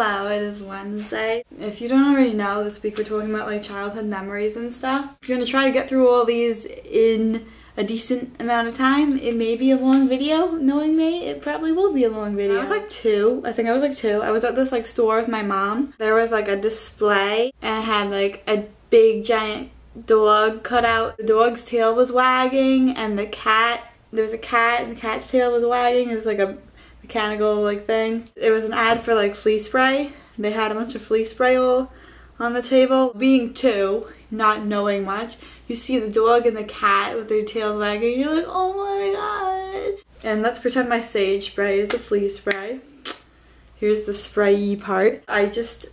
Hello, it is Wednesday. If you don't already know, this week we're talking about like childhood memories and stuff. We're gonna try to get through all these in a decent amount of time. It may be a long video. Knowing me, it probably will be a long video. I was like 2. I think I was like 2. I was at this like store with my mom. There was like a display and it had like a big giant dog cut out. The dog's tail was wagging and the cat, there was a cat and the cat's tail was wagging. It was like a mechanical like thing. It was an ad for like flea spray. They had a bunch of flea spray all on the table. Being 2, not knowing much, you see the dog and the cat with their tails wagging and you're like, oh my god. And let's pretend my sage spray is a flea spray. Here's the spray part. I just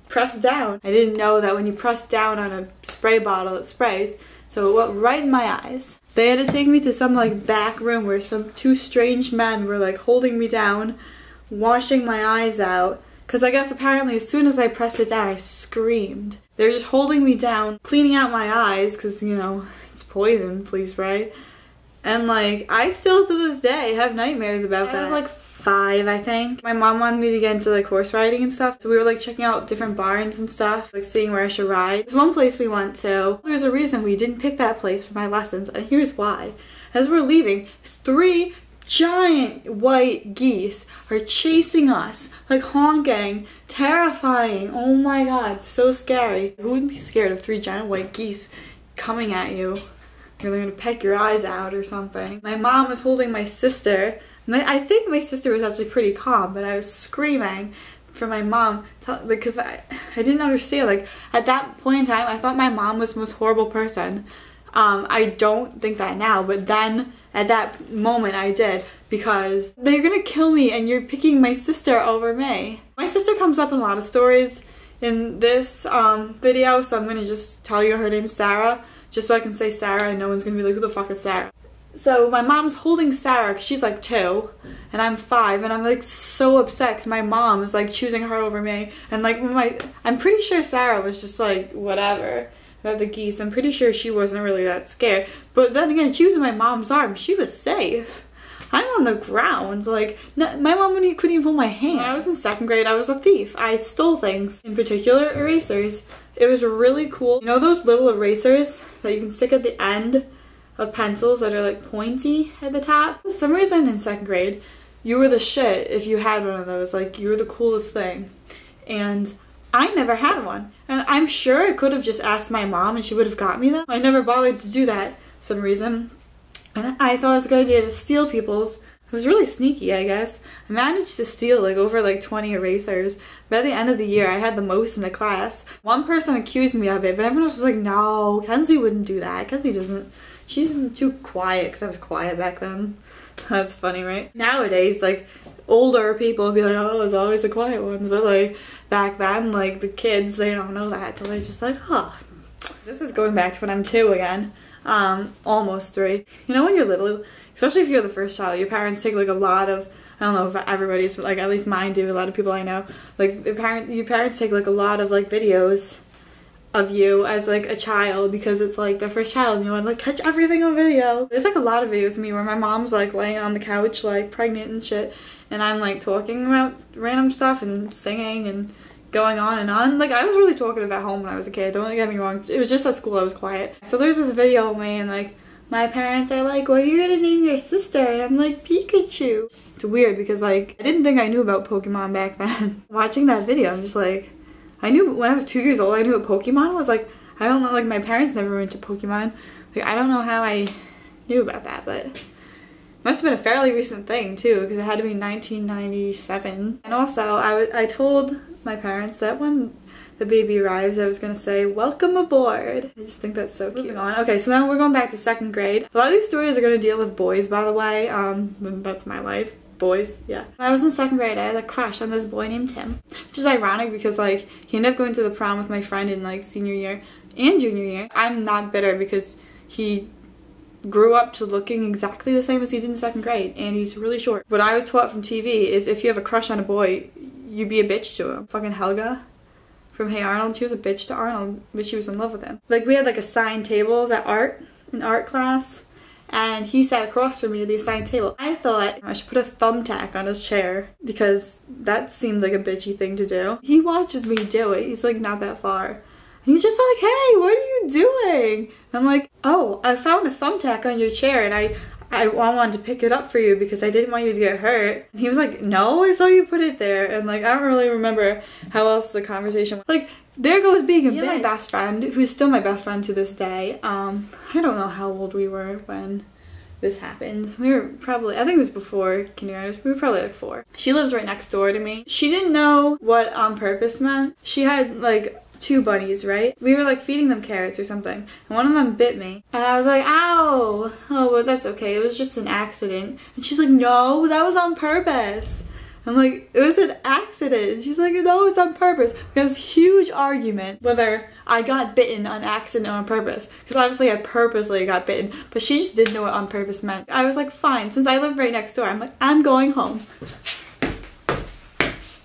pressed down. I didn't know that when you press down on a spray bottle it sprays, so it went right in my eyes. They had to take me to some like back room where some 2 strange men were like holding me down, washing my eyes out. Cause I guess apparently as soon as I pressed it down I screamed. They were just holding me down, cleaning out my eyes cause you know, it's poison, flea spray. And like, I still to this day have nightmares about that. I was like 5, I think. My mom wanted me to get into like horse riding and stuff, so we were like checking out different barns and stuff, like seeing where I should ride. There's one place we went to. There's a reason we didn't pick that place for my lessons, and here's why. As we're leaving, 3 giant white geese are chasing us, like honking, terrifying. Oh my god, so scary. Who wouldn't be scared of 3 giant white geese coming at you? They're gonna peck your eyes out or something. My mom was holding my sister. I think my sister was actually pretty calm, but I was screaming for my mom because I didn't understand. Like at that point in time, I thought my mom was the most horrible person. I don't think that now, but then at that moment I did, because they're gonna kill me and you're picking my sister over me. My sister comes up in a lot of stories in this video, so I'm gonna just tell you her name's Sarah, just so I can say Sarah and no one's gonna be like, who the fuck is Sarah? So my mom's holding Sarah because she's like 2 and I'm 5, and I'm like so upset because my mom is like choosing her over me. And like I'm pretty sure Sarah was just like whatever about the geese. I'm pretty sure she wasn't really that scared. But then again, she was in my mom's arms. She was safe. I'm on the ground. Like my mom couldn't even hold my hand. When I was in 2nd grade, I was a thief. I stole things, in particular erasers. It was really cool. You know those little erasers that you can stick at the end of pencils that are like pointy at the top? For some reason in 2nd grade, you were the shit if you had one of those. Like you were the coolest thing. And I never had one. And I'm sure I could have just asked my mom and she would have got me them. I never bothered to do that for some reason. And I thought it was a good idea to steal people's. It was really sneaky, I guess. I managed to steal like over like 20 erasers. By the end of the year, I had the most in the class. One person accused me of it, but everyone else was like, no, Kenzie wouldn't do that. Kenzie doesn't. She's too quiet, because I was quiet back then. That's funny, right? Nowadays, like, older people would be like, oh, it's always the quiet ones. But like, back then, like, the kids, they don't know that. So they're just like, oh. This is going back to when I'm 2 again. Almost 3. You know when you're little, especially if you're the first child, your parents take like a lot of, I don't know if everybody's, but like at least mine do, a lot of people I know, like your parents take like a lot of like videos of you as like a child, because it's like their first child and you want to like catch everything on video. There's like a lot of videos of me where my mom's like laying on the couch like pregnant and shit, and I'm like talking about random stuff and singing and going on and on. Like I was really talkative at home when I was a kid, don't get me wrong. It was just at school I was quiet. So there's this video of me and like my parents are like, what are you gonna name your sister? And I'm like, Pikachu. It's weird because like I didn't think I knew about Pokemon back then. Watching that video, I'm just like, I knew when I was 2 years old, I knew what Pokemon was. Like, I don't know, like my parents never went to Pokemon. Like, I don't know how I knew about that, but it must have been a fairly recent thing too, because it had to be 1997. And also, I told my parents that when the baby arrives, I was gonna say, welcome aboard. I just think that's so cute. Moving on. Okay, so now we're going back to 2nd grade. A lot of these stories are gonna deal with boys, by the way. That's my life. Boys, yeah. When I was in 2nd grade, I had a crush on this boy named Tim, which is ironic because like he ended up going to the prom with my friend in like senior year and junior year. I'm not bitter because he grew up to looking exactly the same as he did in 2nd grade, and he's really short. What I was taught from TV is if you have a crush on a boy, you be a bitch to him. Fucking Helga from Hey Arnold, she was a bitch to Arnold, but she was in love with him. Like we had like assigned tables at in art class. and he sat across from me at the assigned table. I thought I should put a thumbtack on his chair because that seems like a bitchy thing to do. He watches me do it. He's like not that far. And he's just like, hey, what are you doing? And I'm like, oh, I found a thumbtack on your chair and I wanted to pick it up for you because I didn't want you to get hurt. And he was like, no, I saw you put it there. And like, I don't really remember how else the conversation was. Like, there goes being a bitch. My best friend, who's still my best friend to this day. I don't know how old we were when this happened. We were probably, I think it was before kindergarten. We were probably like 4. She lives right next door to me. She didn't know what on purpose meant. She had like 2 bunnies, right? We were like feeding them carrots or something, and one of them bit me. And I was like, ow! Oh, well, that's okay. It was just an accident. And she's like, no, that was on purpose. I'm like, it was an accident. And she's like, no, it's on purpose. We had this huge argument whether I got bitten on accident or on purpose. Because obviously I purposely got bitten, but she just didn't know what on purpose meant. I was like, fine, since I live right next door, I'm like, I'm going home.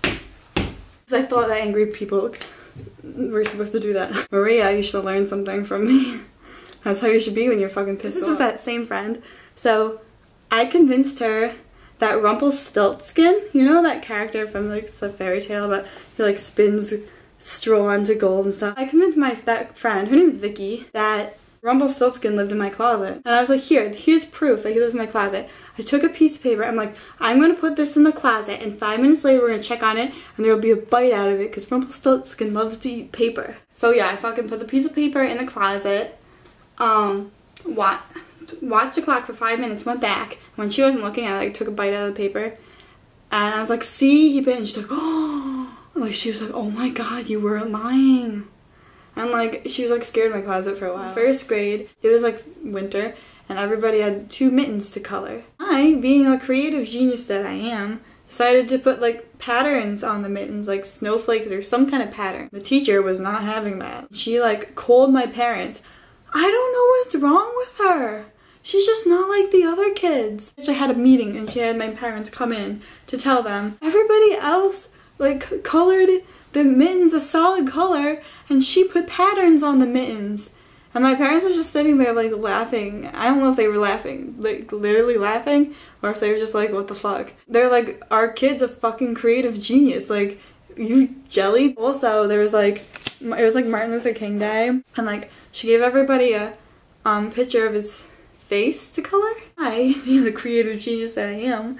Because I thought that angry people were supposed to do that. Maria, you should learn something from me. That's how you should be when you're fucking pissed off. This is with that same friend. So I convinced her that Rumpelstiltskin, you know that character from like the fairy tale about he like spins straw into gold and stuff. I convinced that friend, her name is Vicky, that Rumpelstiltskin lived in my closet. And I was like, here's proof that he lives in my closet. I took a piece of paper. I'm like, I'm going to put this in the closet, and 5 minutes later we're going to check on it, and there will be a bite out of it because Rumpelstiltskin loves to eat paper. So yeah, I fucking put the piece of paper in the closet, watched the clock for 5 minutes, went back. When she wasn't looking, I like took a bite out of the paper, and I was like, see, he bit. And she's like, oh, like she was like, oh my god, you weren't lying. And like, she was like scared in my closet for a while. First grade, it was like winter, and everybody had 2 mittens to color. I, being a creative genius that I am, decided to put like patterns on the mittens, like snowflakes or some kind of pattern. The teacher was not having that. She like called my parents. I don't know what's wrong with her. She's just not like the other kids. I had a meeting and she had my parents come in to tell them everybody else like colored the mittens a solid color and she put patterns on the mittens. And my parents were just sitting there like laughing. I don't know if they were laughing, like literally laughing, or if they were just like, what the fuck. They're like, our kid's a fucking creative genius. Like, you jelly? Also, there was like, it was like Martin Luther King Day. And like, she gave everybody a picture of his face to color. I, being the creative genius that I am,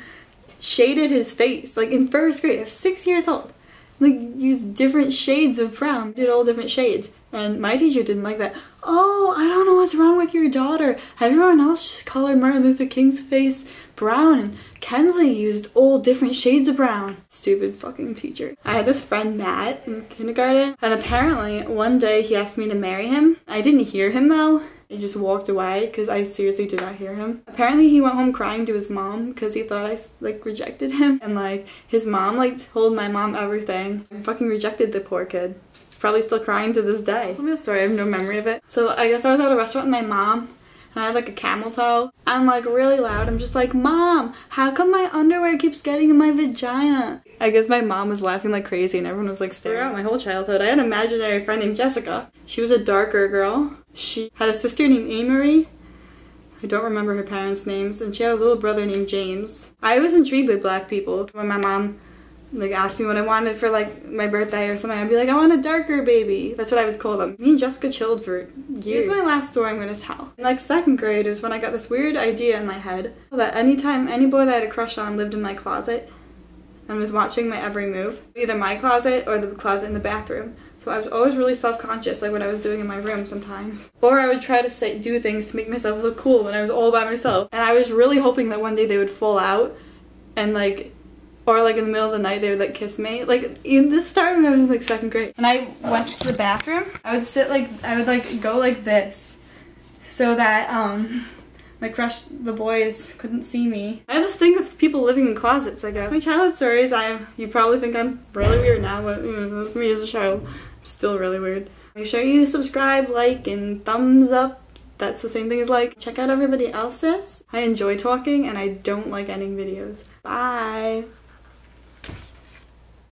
shaded his face. Like in first grade, I was 6 years old. Like, used different shades of brown. Did all different shades. And my teacher didn't like that. Oh, I don't know what's wrong with your daughter. Everyone else just colored Martin Luther King's face brown, and Kensley used all different shades of brown. Stupid fucking teacher. I had this friend, Matt, in kindergarten, and apparently one day he asked me to marry him. I didn't hear him though. I just walked away because I seriously did not hear him. Apparently he went home crying to his mom because he thought I like rejected him. And like his mom like told my mom everything. I fucking rejected the poor kid. He's probably still crying to this day. Tell me the story, I have no memory of it. So I guess I was at a restaurant with my mom and I had like a camel toe. I'm like really loud. I'm just like, Mom, how come my underwear keeps getting in my vagina? I guess my mom was laughing like crazy and everyone was like staring. Throughout my whole childhood, I had an imaginary friend named Jessica. She was a darker girl. She had a sister named Amory. I don't remember her parents' names. And she had a little brother named James. I was intrigued with black people. When my mom like asked me what I wanted for like my birthday or something, I'd be like, I want a darker baby. That's what I would call them. Me and Jessica chilled for years. Here's my last story I'm gonna tell. In like 2nd grade is when I got this weird idea in my head that anytime any boy that I had a crush on lived in my closet and was watching my every move, either my closet or the closet in the bathroom. So I was always really self-conscious, like what I was doing in my room sometimes. Or I would try to do things to make myself look cool when I was all by myself. And I was really hoping that one day they would fall out and like, or like in the middle of the night they would like kiss me. Like this started when I was in like 2nd grade. When I went to the bathroom, I would sit like, I would like go like this so that the boys couldn't see me. I have this thing with people living in closets, I guess. My childhood stories, you probably think I'm really weird now, but that's me as a child. I'm still really weird. Make sure you subscribe, like, and thumbs up. That's the same thing as like. Check out everybody else's. I enjoy talking and I don't like ending videos. Bye!